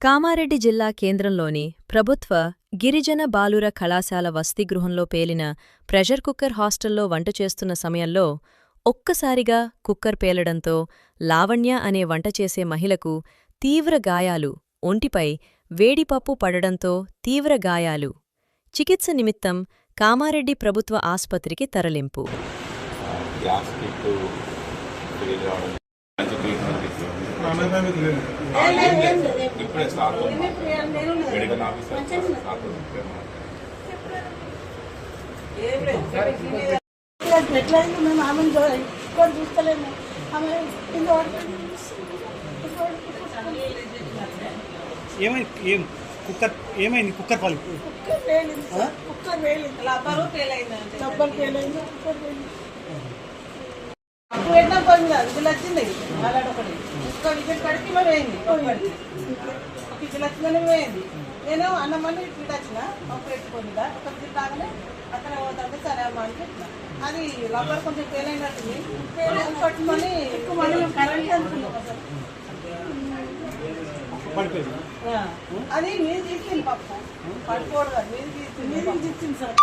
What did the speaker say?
కామారెడ్డి జిల్లా కేంద్రంలోని ప్రభుత్వ గిరిజన బాలుర కళాశాల వసతిగృహంలో పేలిన ప్రెషర్ కుక్కర్ హాస్టల్లో వంట చేస్తున్న సమయంలో ఒక్కసారిగా కుక్కర్ పేలడంతో లావణ్య అనే వంట చేసే మహిళకు తీవ్ర గాయాలు, ఒంటిపై వేడిపప్పు పడడంతో తీవ్ర గాయాలు. చికిత్స నిమిత్తం కామారెడ్డి ప్రభుత్వ ఆస్పత్రికి తరలింపు. ఏమైంది కుక్కర్ పాలు విజిల్ వచ్చింది అలాడొకటి ఒక విజిల్ కడికి మరి వేయింది ఒక విజిల్ వచ్చిందని వేయింది. నేను అన్నమని ఇట్లా వచ్చిన ఒక పెట్టుకుందా ఒక విజిల్ కాగానే అక్కడ పోతుంటే సరే అమ్మ అని పెట్టిన. అది రబ్బర్ కొంచెం ఫెయిల్ అయినట్టుంది, పట్టుకొని కరెంట్ అనుకున్నాం అసలు. అది మీరు తీసుకుంది పప్పు పట్టుకోవడం, మీరు తీసుకుంది సార్.